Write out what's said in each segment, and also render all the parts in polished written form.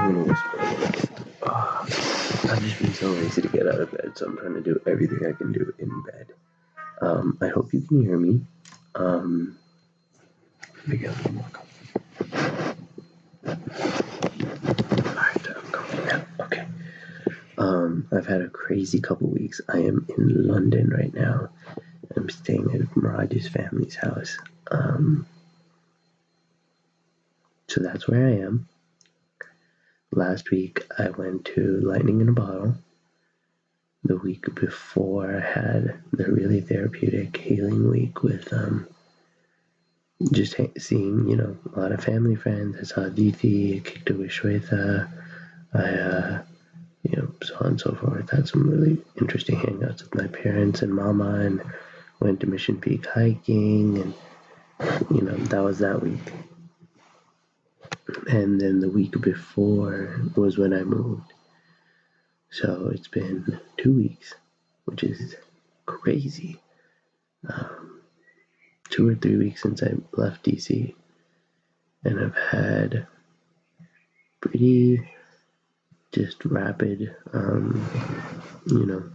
I'm gonna whisper a little bit. I've just been so lazy to get out of bed, so I'm trying to do everything I can do in bed. I hope you can hear me. Let me get a little more comfortable. Alright, I'm coming now. Okay. I've had a crazy couple weeks. I am in London right now. I'm staying at Maradu's family's house. So that's where I am. Last week I went to Lightning in a Bottle. The week before I had the really therapeutic healing week with just seeing, a lot of family friends. I saw Aditi, I kicked it with Shweta, I so on and so forth. Had some really interesting hangouts with my parents and mama, and went to Mission Peak hiking, and that was that week. And then the week before was when I moved. So it's been 2 weeks, which is crazy. 2 or 3 weeks since I left DC, and I've had pretty just rapid,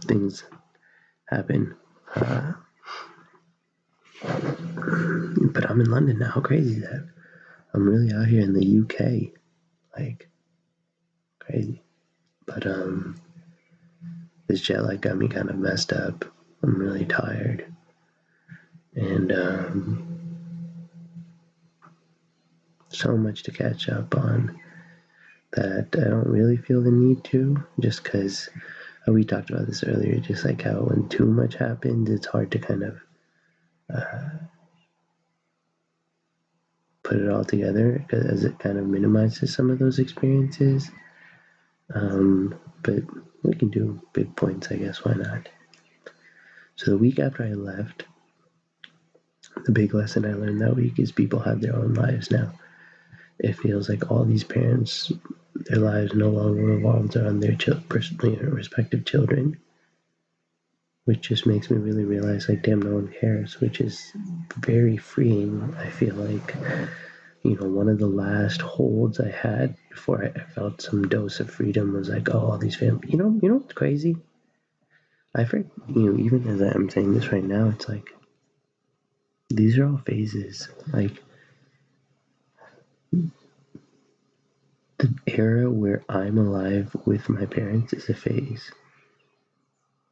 things happen. But I'm in London now. How crazy is that? I'm really out here in the UK, like crazy. But this jet lag got me kind of messed up. I'm really tired, and so much to catch up on that I don't really feel the need to, just because we talked about this earlier, just like how when too much happens, it's hard to kind of put it all together, as it kind of minimizes some of those experiences. But we can do big points, I guess, why not? So the week after I left, the big lesson I learned that week is people have their own lives now. It feels like all these parents, their lives no longer revolve around their respective children, which just makes me really realize, like, damn, no one cares, which is very freeing. I feel like, one of the last holds I had before I felt some dose of freedom was like, oh, all these families, you know what's crazy? I forget, even as I'm saying this right now, it's like, these are all phases. Like, the era where I'm alive with my parents is a phase.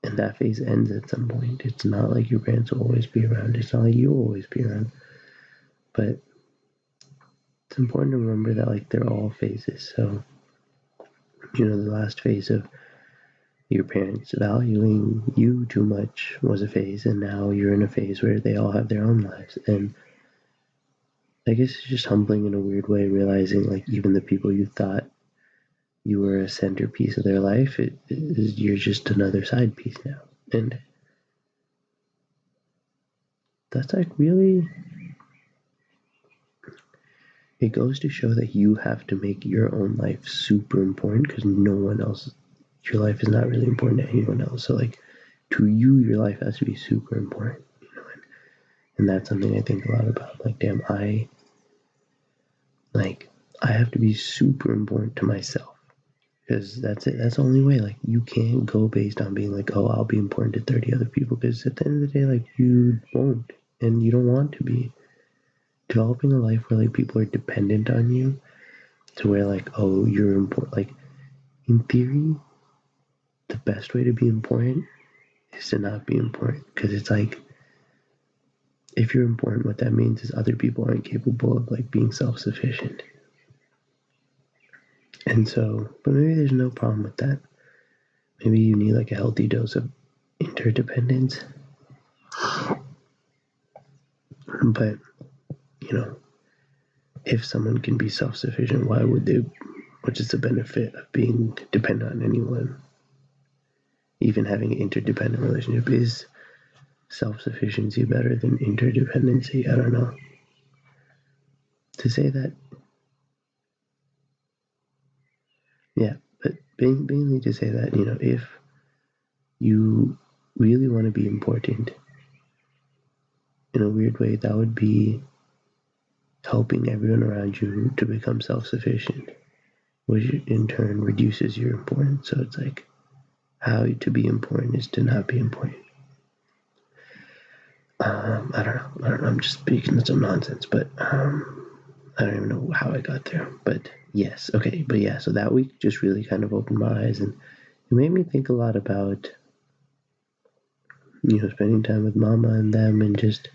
And that phase ends at some point. It's not like your parents will always be around. It's not like you'll always be around. But it's important to remember that, like, they're all phases. So, the last phase of your parents valuing you too much was a phase, and now you're in a phase where they all have their own lives. And I guess it's just humbling in a weird way, realizing, like, even the people you thought you were a centerpiece of their life, you're just another side piece now. And that's like really, it goes to show that you have to make your own life super important, because no one else, your life is not really important to anyone else. So, like, to you, your life has to be super important, and that's something I think a lot about. Like, damn, I have to be super important to myself, because that's it. That's the only way. Like, you can't go based on being like, oh, I'll be important to 30 other people, because at the end of the day, like, you won't, and you don't want to be. Developing a life where, like, people are dependent on you, to where, like, oh, you're important. Like, in theory, the best way to be important is to not be important, because it's like, if you're important, what that means is other people aren't capable of, like, being self-sufficient. And so, but maybe there's no problem with that. Maybe you need, like, a healthy dose of interdependence. But, if someone can be self-sufficient, why would they? What is the benefit of being dependent on anyone? Even having an interdependent relationship, is self-sufficiency better than interdependency? I don't know. To say that, yeah, but mainly to say that, if you really want to be important, in a weird way, that would be helping everyone around you to become self-sufficient. which in turn reduces your importance. So it's like how to be important is to not be important. I don't know. I'm just speaking some nonsense, but I don't even know how I got there. But yes, okay. But yeah, so that week just really kind of opened my eyes, and it made me think a lot about, spending time with mama and them, and just,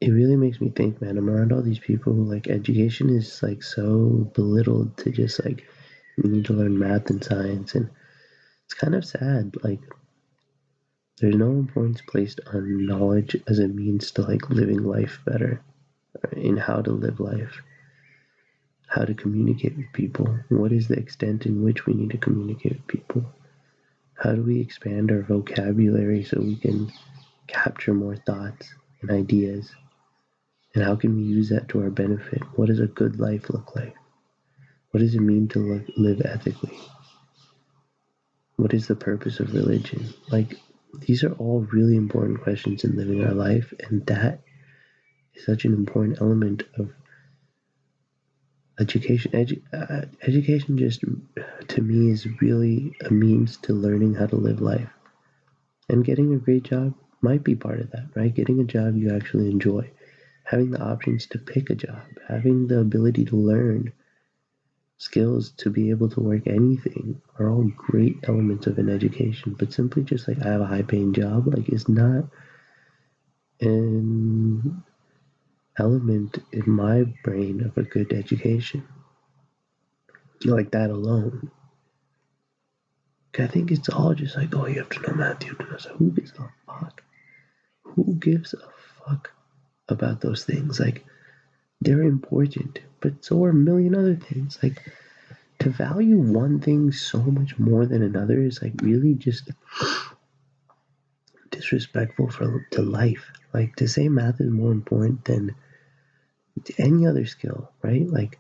it really makes me think, man, I'm around all these people who, like, education is, like, so belittled to just, like, you need to learn math and science, and it's kind of sad. Like, there's no importance placed on knowledge as a means to, like, living life better, in how to live life, how to communicate with people, what is the extent in which we need to communicate with people, how do we expand our vocabulary so we can capture more thoughts and ideas, and how can we use that to our benefit? What does a good life look like? What does it mean to live ethically? What is the purpose of religion? Like, these are all really important questions in living our life, and that is such an important element of education. Education just, to me, is really a means to learning how to live life. And getting a great job might be part of that, right? Getting a job you actually enjoy, having the options to pick a job, having the ability to learn skills to be able to work anything are all great elements of an education. But simply just like, I have a high paying job, like, is not an element in my brain of a good education. Like that alone. I think it's all just like, oh, you have to know math, you have to know. So who gives a fuck? Who gives a fuck about those things? Like, they're important, but so are a million other things. Like, to value one thing so much more than another is, like, really just disrespectful to life. Like, to say math is more important than any other skill, right? Like,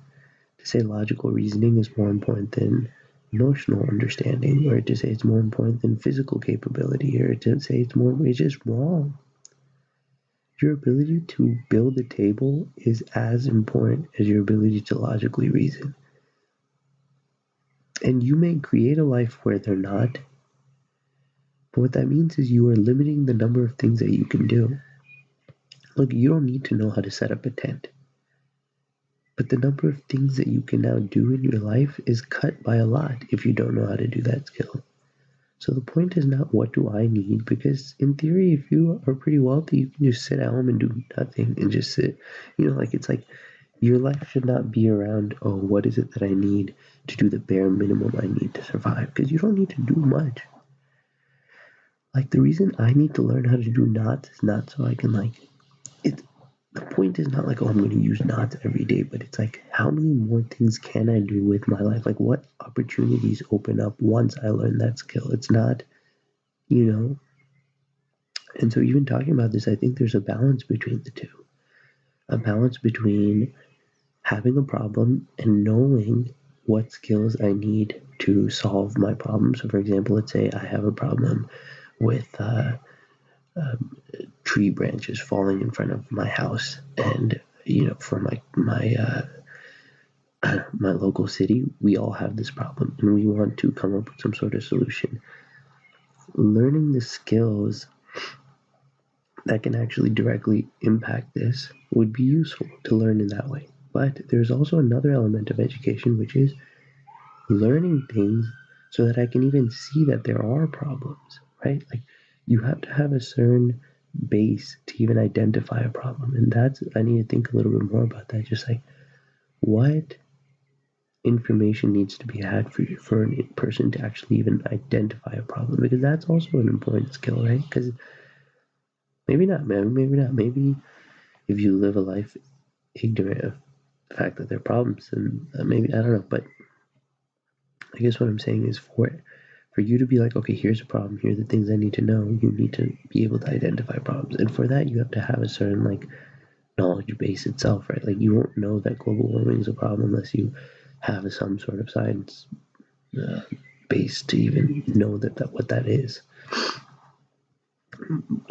to say logical reasoning is more important than emotional understanding, or to say it's more important than physical capability, or to say it's just wrong. Your ability to build a table is as important as your ability to logically reason. And you may create a life where they're not, but what that means is you are limiting the number of things that you can do. Look, you don't need to know how to set up a tent, but the number of things that you can now do in your life is cut by a lot if you don't know how to do that skill. So the point is not what do I need, because in theory, if you are pretty wealthy, you can just sit at home and do nothing and just sit. Like, it's like, your life should not be around, oh, what is it that I need to do the bare minimum I need to survive? Because you don't need to do much. Like, the reason I need to learn how to do knots is not so I can, like, the point is not like, oh, I'm going to use knots every day, but it's like, how many more things can I do with my life? Like, what opportunities open up once I learn that skill? It's not, And so, even talking about this, I think there's a balance between the two. A balance between having a problem and knowing what skills I need to solve my problem. So, for example, let's say I have a problem with tree branches falling in front of my house, and for my local city, we all have this problem, and we want to come up with some sort of solution. Learning the skills that can actually directly impact this would be useful to learn in that way. But there's also another element of education, which is learning things so that I can even see that there are problems, right? Like, you have to have a certain base to even identify a problem. And I need to think a little bit more about that. Just like, what information needs to be had for a person to actually even identify a problem? Because that's also an important skill, right? Because maybe not, maybe not. Maybe if you live a life ignorant of the fact that there are problems, then maybe, I don't know. But I guess what I'm saying is, for you to be like, okay, here's a problem, here are the things I need to know, you need to be able to identify problems. And for that, you have to have a certain, like, knowledge base itself, right? Like, you won't know that global warming is a problem unless you have some sort of science base to even know that what that is.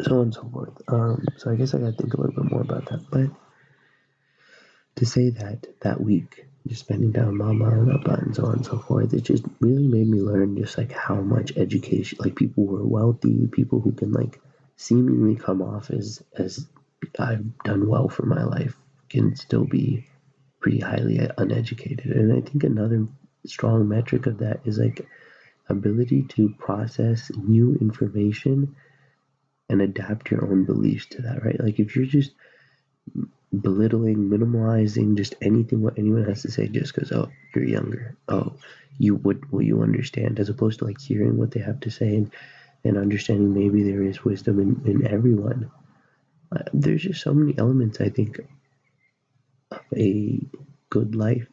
So on and so forth. So I guess I gotta think a little bit more about that. But to say that that week, just spending time with mama and papa and so on and so forth, it just really made me learn just like how much education, like people who are wealthy, people who can like seemingly come off as I've done well for my life, can still be pretty highly uneducated. And I think another strong metric of that is like ability to process new information and adapt your own beliefs to that, right? Like if you're just belittling, minimalizing just anything what anyone has to say just because, oh, you're younger, oh, you understand, as opposed to like hearing what they have to say and understanding maybe there is wisdom in everyone. There's just so many elements, I think, of a good life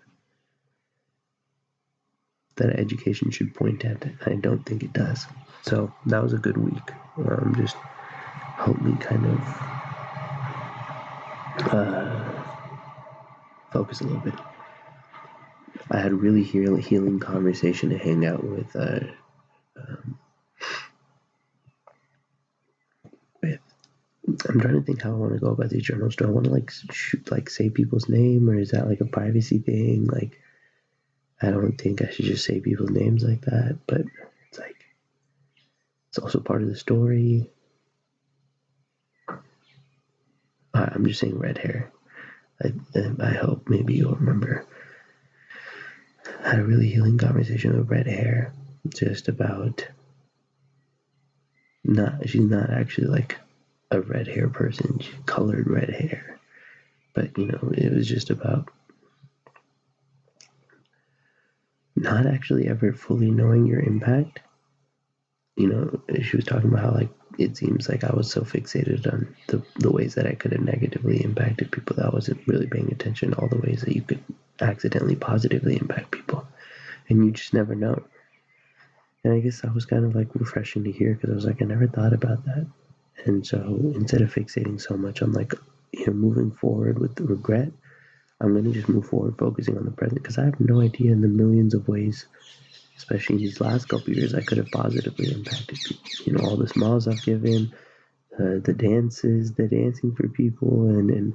that education should point at. I don't think it does. So that was a good week. Just helped me kind of focus a little bit. I had a really healing conversation to hang out with I'm trying to think how I want to go about these journals. Do I want to like say people's name, or is that like a privacy thing? Like, I don't think I should just say people's names like that, but it's like it's also part of the story. I'm just saying red hair. I hope maybe you'll remember. I had a really healing conversation with red hair, just about she's not actually like a red hair person. She colored red hair, but it was just about not actually ever fully knowing your impact. She was talking about how like it seems like I was so fixated on the ways that I could have negatively impacted people that I wasn't really paying attention to all the ways that you could accidentally positively impact people, and you just never know. And I guess that was kind of like refreshing to hear, because I was like, I never thought about that. And so instead of fixating so much on like moving forward with the regret, I'm going to just move forward focusing on the present, because I have no idea in the millions of ways, especially in these last couple of years, I could have positively impacted people. All the smiles I've given, the dancing for people, and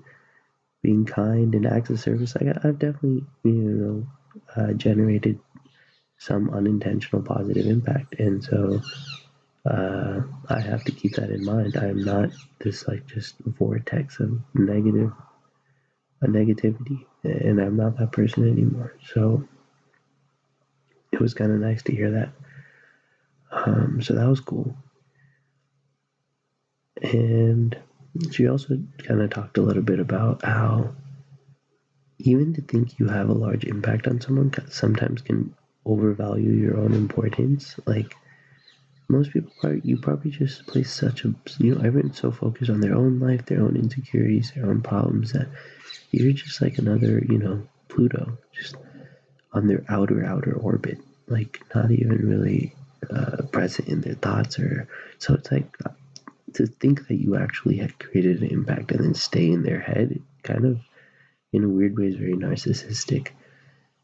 being kind and acts of service. I've definitely, generated some unintentional positive impact. And so I have to keep that in mind. I am not this like just vortex of negativity, and I'm not that person anymore. So it was kind of nice to hear that. So that was cool. And she also kind of talked a little bit about how even to think you have a large impact on someone sometimes can overvalue your own importance. Like most people, you probably just place such a, everyone's so focused on their own life, their own insecurities, their own problems, that you're just like another, Pluto, just on their outer orbit, like not even really present in their thoughts. Or so it's like to think that you actually had created an impact and then stay in their head, kind of in a weird way is very narcissistic,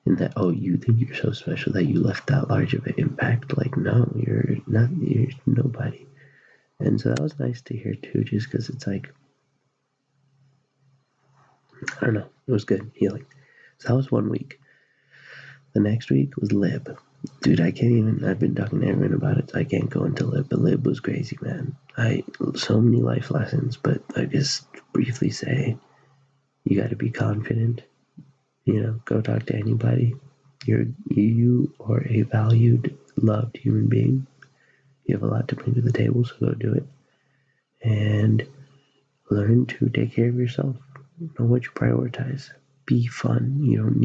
in that, oh, you think you're so special that you left that large of an impact. Like, no, you're not, you're nobody. And so that was nice to hear too, just because it's like, I don't know, it was good, healing. So that was 1 week. The next week was Lib. Dude, I can't even, I've been talking to everyone about it, so I can't go into Lib, but Lib was crazy, man. So many life lessons, but I just briefly say, you gotta be confident, go talk to anybody. You are a valued, loved human being. You have a lot to bring to the table, so go do it. And learn to take care of yourself. Know what you prioritize. Be fun. You don't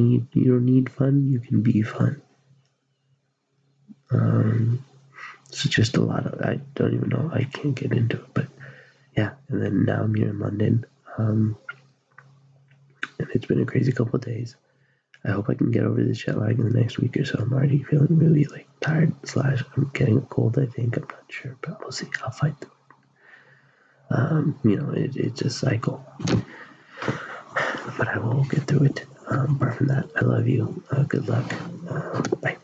need fun. You can be fun. It's just a lot of, I don't even know. I can't get into it, but yeah. And then now I'm here in London, and it's been a crazy couple of days. I hope I can get over this jet lag in the next week or so. I'm already feeling really like tired / I'm getting a cold, I think. I'm not sure, but we'll see. I'll fight through it. It's a cycle, but I will get through it. Apart from that, I love you. Good luck. Bye.